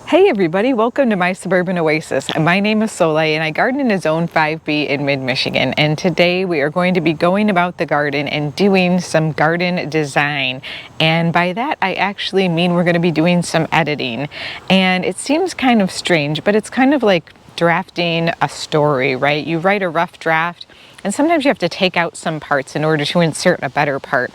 Hey everybody, welcome to my Suburban Oasis. My name is Soleil and I garden in a Zone 5B in mid-Michigan, and today we are going to be going about the garden and doing some garden design. And by that I actually mean we're going to be doing some editing. And it seems kind of strange, but it's kind of like drafting a story, right? You write a rough draft and sometimes you have to take out some parts in order to insert a better part.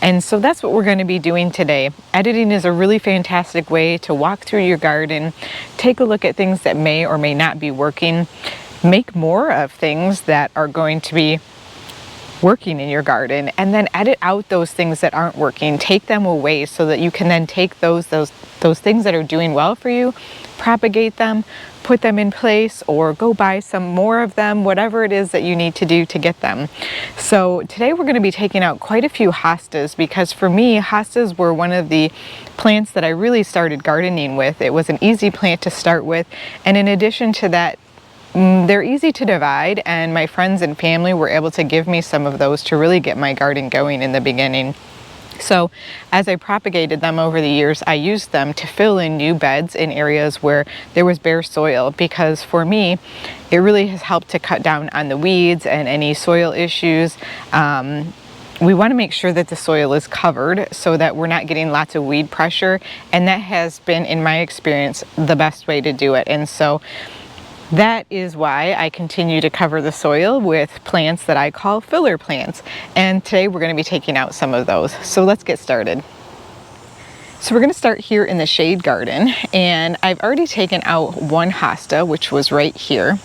And so that's what we're going to be doing today. Editing is a really fantastic way to walk through your garden, take a look at things that may or may not be working, make more of things that are going to be working in your garden, and then edit out those things that aren't working, take them away so that you can then take those things that are doing well for you, propagate them, put them in place, or go buy some more of them, whatever it is that you need to do to get them. So today we're going to be taking out quite a few hostas, because for me hostas were one of the plants that I really started gardening with. It was an easy plant to start with, and in addition to that, they're easy to divide, and my friends and family were able to give me some of those to really get my garden going in the beginning. So as I propagated them over the years, I used them to fill in new beds in areas where there was bare soil, because for me it really has helped to cut down on the weeds and any soil issues. We want to make sure that the soil is covered so that we're not getting lots of weed pressure, and that has been, in my experience, the best way to do it. And so that is why I continue to cover the soil with plants that I call filler plants. And today we're going to be taking out some of those. So let's get started. So we're going to start here in the shade garden, and I've already taken out one hosta, which was right here.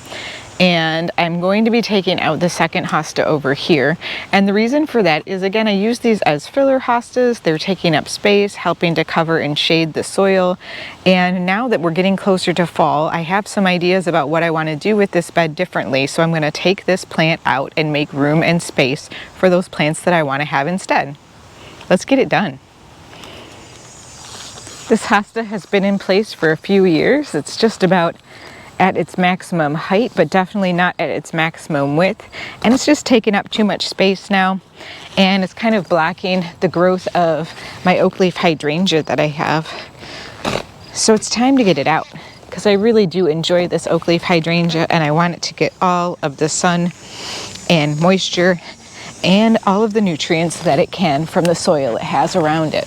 And I'm going to be taking out the second hosta over here. And the reason for that is, again, I use these as filler hostas. They're taking up space, helping to cover and shade the soil. And now that we're getting closer to fall, I have some ideas about what I want to do with this bed differently. So I'm going to take this plant out and make room and space for those plants that I want to have instead. Let's get it done. This hosta has been in place for a few years. It's just about at its maximum height, but definitely not at its maximum width, and it's just taking up too much space now, and it's kind of blocking the growth of my oak leaf hydrangea that I have. So it's time to get it out, because I really do enjoy this oak leaf hydrangea, and I want it to get all of the sun and moisture and all of the nutrients that it can from the soil it has around it.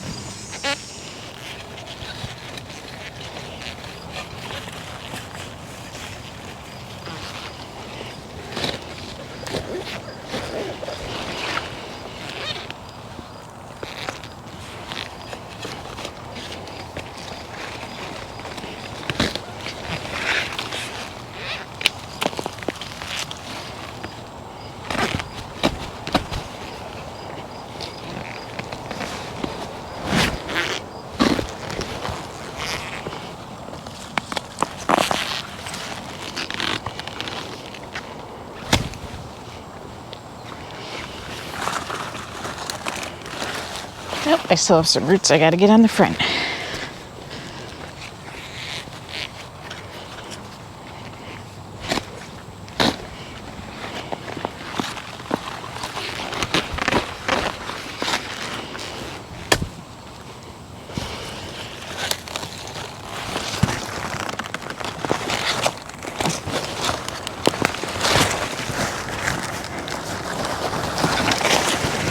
Oh, I still have some roots I gotta get on the front.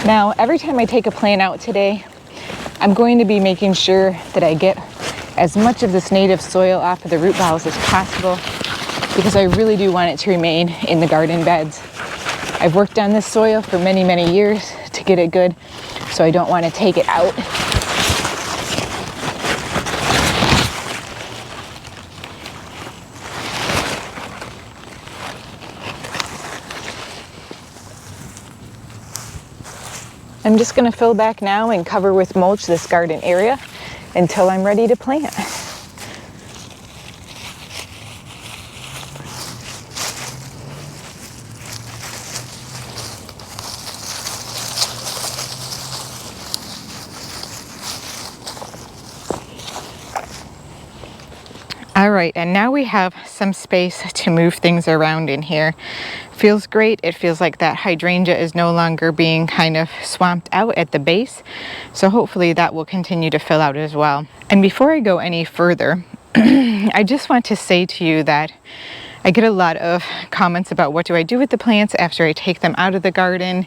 Now, every time I take a plant out today, I'm going to be making sure that I get as much of this native soil off of the root balls as possible, because I really do want it to remain in the garden beds. I've worked on this soil for many, many years to get it good, so I don't want to take it out. I'm just going to fill back now and cover with mulch this garden area until I'm ready to plant. All right, and now we have some space to move things around in here. Feels great. It feels like that hydrangea is no longer being kind of swamped out at the base. So hopefully that will continue to fill out as well. And before I go any further, I just want to say to you that I get a lot of comments about what do I do with the plants after I take them out of the garden?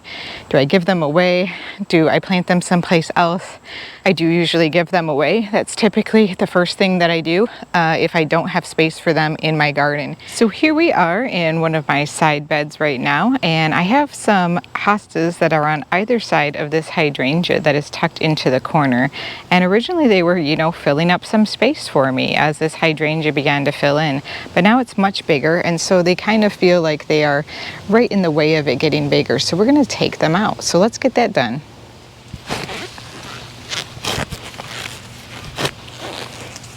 Do I give them away? Do I plant them someplace else? I do usually give them away. That's typically the first thing that I do if I don't have space for them in my garden. So here we are in one of my side beds right now, and I have some hostas that are on either side of this hydrangea that is tucked into the corner. And originally they were, you know, filling up some space for me as this hydrangea began to fill in. But now it's much bigger, and so they kind of feel like they are right in the way of it getting bigger. So we're going to take them out. So let's get that done.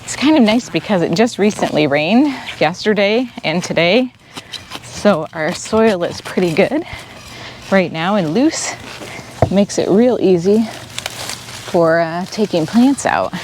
It's kind of nice because it just recently rained yesterday and today, so our soil is pretty good right now and loose. Makes it real easy for taking plants out.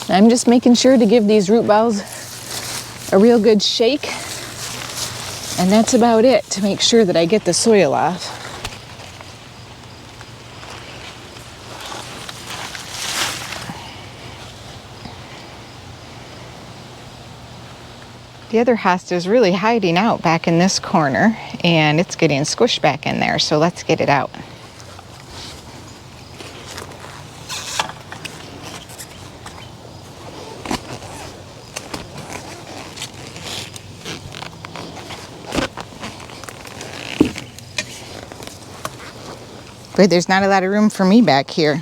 I'm just making sure to give these root balls a real good shake, and that's about it to make sure that I get the soil off. The other hosta is really hiding out back in this corner, and it's getting squished back in there, so let's get it out. But there's not a lot of room for me back here.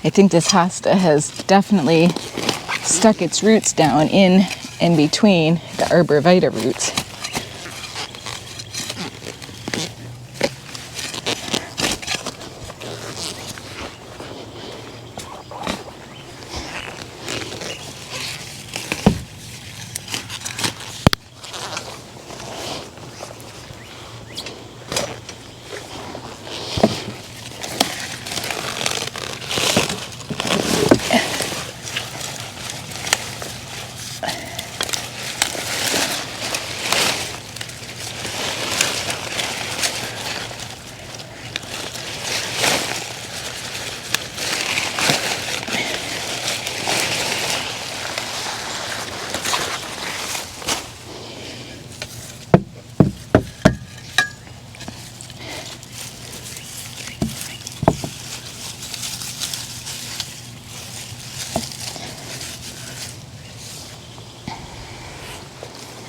I think this hosta has definitely stuck its roots down in and between the arborvitae roots.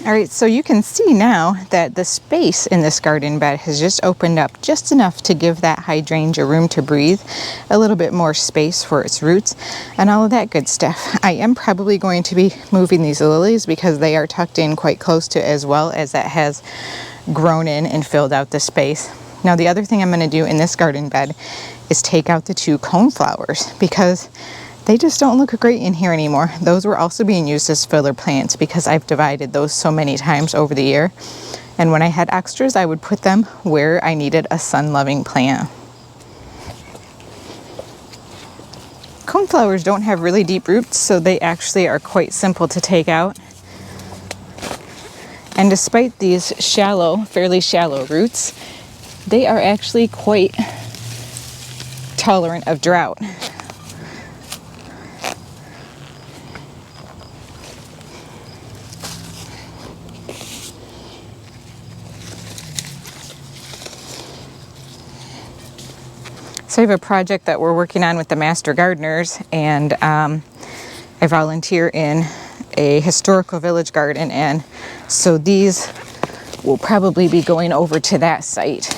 All right, so you can see now that the space in this garden bed has just opened up just enough to give that hydrangea room to breathe, a little bit more space for its roots and all of that good stuff. I am probably going to be moving these lilies because they are tucked in quite close to, as well as that has grown in and filled out the space. Now the other thing I'm going to do in this garden bed is take out the 2 coneflowers because they just don't look great in here anymore. Those were also being used as filler plants because I've divided those so many times over the year. And when I had extras, I would put them where I needed a sun-loving plant. Coneflowers don't have really deep roots, so they actually are quite simple to take out. And despite these shallow, fairly shallow roots, they are actually quite tolerant of drought. So I have a project that we're working on with the Master Gardeners, and I volunteer in a historical village garden, and so these will probably be going over to that site.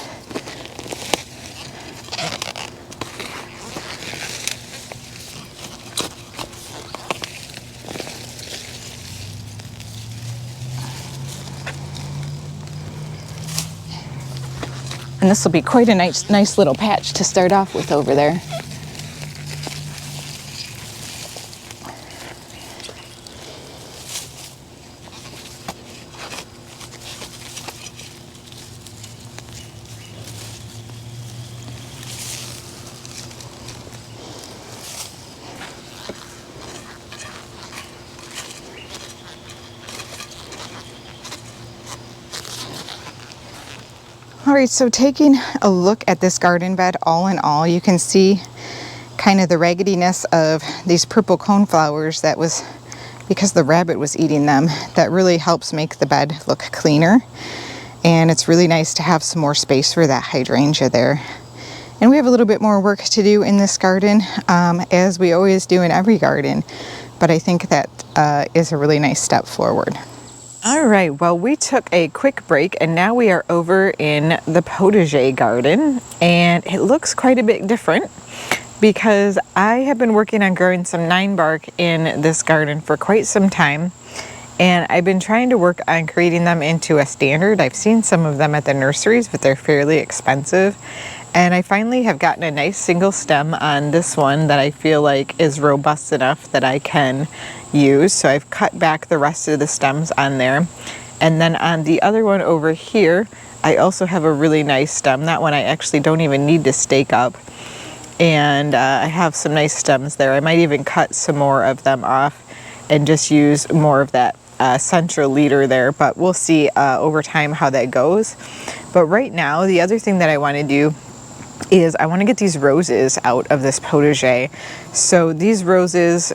And this will be quite a nice little patch to start off with over there. right, so taking a look at this garden bed, all in all, you can see kind of the raggediness of these purple coneflowers. That was because the rabbit was eating them. That really helps make the bed look cleaner. And it's really nice to have some more space for that hydrangea there. And we have a little bit more work to do in this garden, as we always do in every garden. But I think that is a really nice step forward. All right, well, we took a quick break and now we are over in the Protege garden, and it looks quite a bit different because I have been working on growing some 9-bark in this garden for quite some time. And I've been trying to work on creating them into a standard. I've seen some of them at the nurseries, but they're fairly expensive. And I finally have gotten a nice single stem on this one that I feel like is robust enough that I can use. So I've cut back the rest of the stems on there. And then on the other one over here, I also have a really nice stem. That one I actually don't even need to stake up. And I have some nice stems there. I might even cut some more of them off and just use more of that central leader there, but we'll see over time how that goes. But right now, the other thing that I want to do is I want to get these roses out of this Protege. So these roses,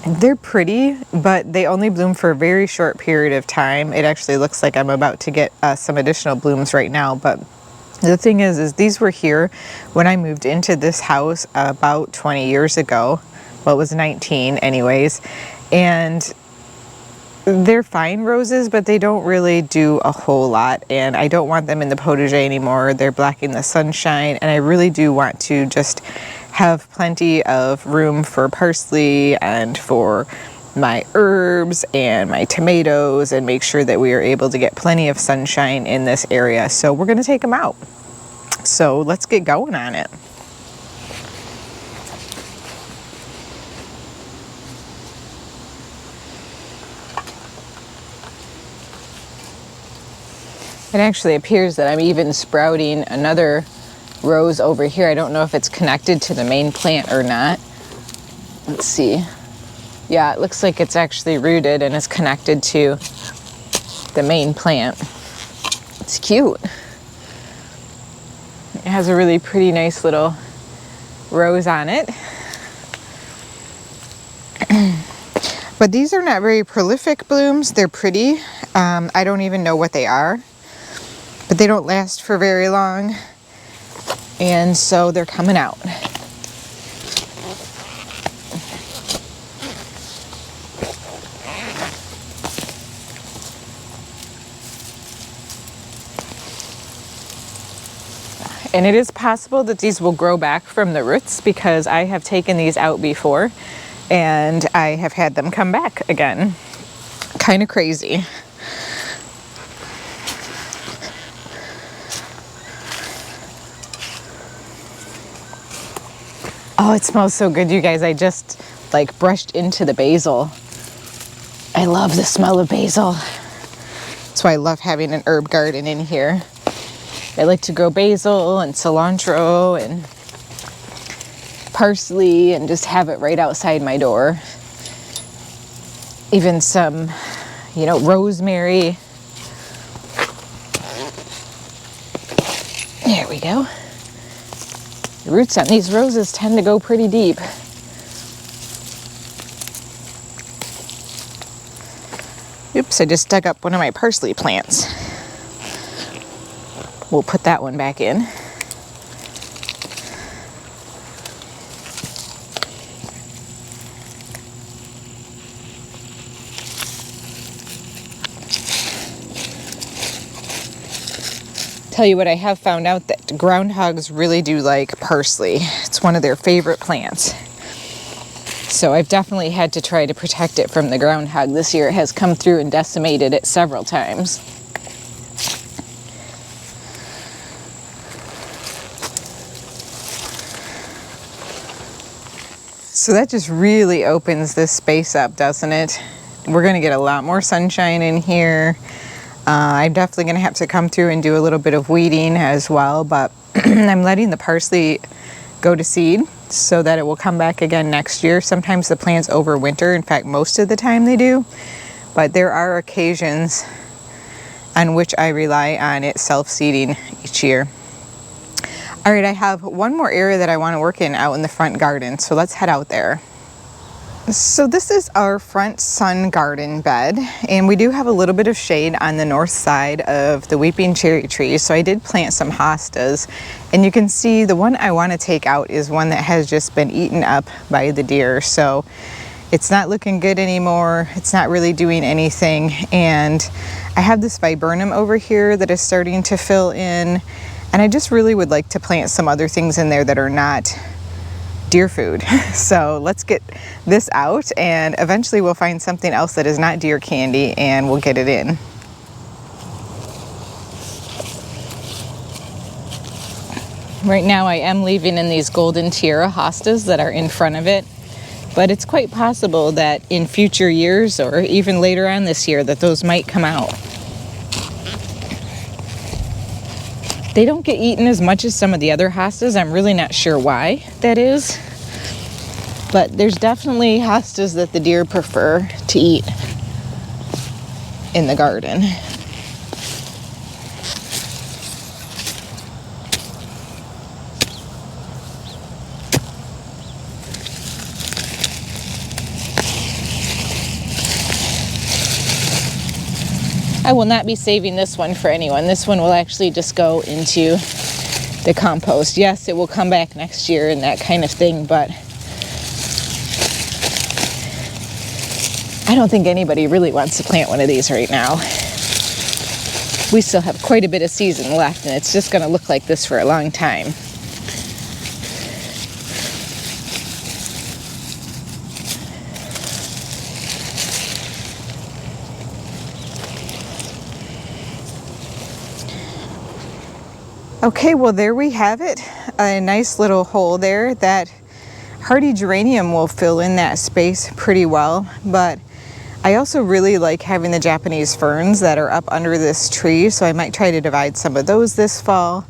they're pretty, but they only bloom for a very short period of time. It actually looks like I'm about to get some additional blooms right now, but the thing is these were here when I moved into this house about 20 years ago. Well, it was 19 anyways, and they're fine roses, but they don't really do a whole lot, and I don't want them in the Protege anymore. They're blocking the sunshine, and I really do want to just have plenty of room for parsley and for my herbs and my tomatoes, and make sure that we are able to get plenty of sunshine in this area. So we're going to take them out. So let's get going on it. It actually appears that I'm even sprouting another rose over here. I don't know if it's connected to the main plant or not. Let's see. Yeah, it looks like it's actually rooted and is connected to the main plant. It's cute. It has a really pretty nice little rose on it. But these are not very prolific blooms. They're pretty. I don't even know what they are. But they don't last for very long, and so they're coming out. And it is possible that these will grow back from the roots, because I have taken these out before and I have had them come back again. Kind of crazy. Oh, it smells so good, you guys. I just like brushed into the basil. I love the smell of basil. That's why I love having an herb garden in here. I like to grow basil and cilantro and parsley and just have it right outside my door. Even some, rosemary. There we go. The roots on these roses tend to go pretty deep. Oops, I just dug up one of my parsley plants. We'll put that one back in. Tell you what, I have found out that groundhogs really do like parsley. It's one of their favorite plants. So I've definitely had to try to protect it from the groundhog this year. It has come through and decimated it several times. So that just really opens this space up, doesn't it? We're going to get a lot more sunshine in here. I'm definitely going to have to come through and do a little bit of weeding as well, but I'm letting the parsley go to seed so that it will come back again next year. Sometimes the plants overwinter. In fact, most of the time they do, but there are occasions on which I rely on it self-seeding each year. All right, I have one more area that I want to work in out in the front garden, so let's head out there. So this is our front sun garden bed, and we do have a little bit of shade on the north side of the weeping cherry tree, so I did plant some hostas, and you can see the one I want to take out is one that has just been eaten up by the deer, so it's not looking good anymore. It's not really doing anything, and I have this viburnum over here that is starting to fill in, and I just really would like to plant some other things in there that are not deer food. So let's get this out, and eventually we'll find something else that is not deer candy and we'll get it in. Right now I am leaving in these golden tiara hostas that are in front of it, but it's quite possible that in future years or even later on this year that those might come out. They don't get eaten as much as some of the other hostas. I'm really not sure why that is, but there's definitely hostas that the deer prefer to eat in the garden. I will not be saving this one for anyone. This one will actually just go into the compost. Yes, it will come back next year and that kind of thing, but I don't think anybody really wants to plant one of these right now. We still have quite a bit of season left, and it's just going to look like this for a long time. Okay, well there we have it. A nice little hole there. That hardy geranium will fill in that space pretty well, but I also really like having the Japanese ferns that are up under this tree, so I might try to divide some of those this fall.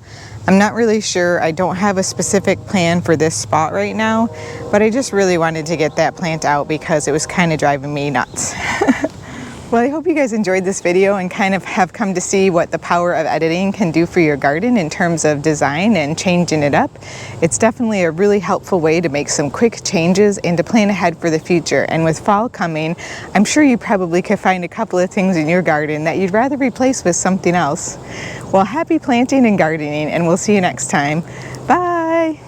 I'm not really sure. I don't have a specific plan for this spot right now, but I just really wanted to get that plant out because it was kind of driving me nuts. Well, I hope you guys enjoyed this video and kind of have come to see what the power of editing can do for your garden in terms of design and changing it up. It's definitely a really helpful way to make some quick changes and to plan ahead for the future. And with fall coming, I'm sure you probably could find a couple of things in your garden that you'd rather replace with something else. Well, happy planting and gardening, and we'll see you next time. Bye!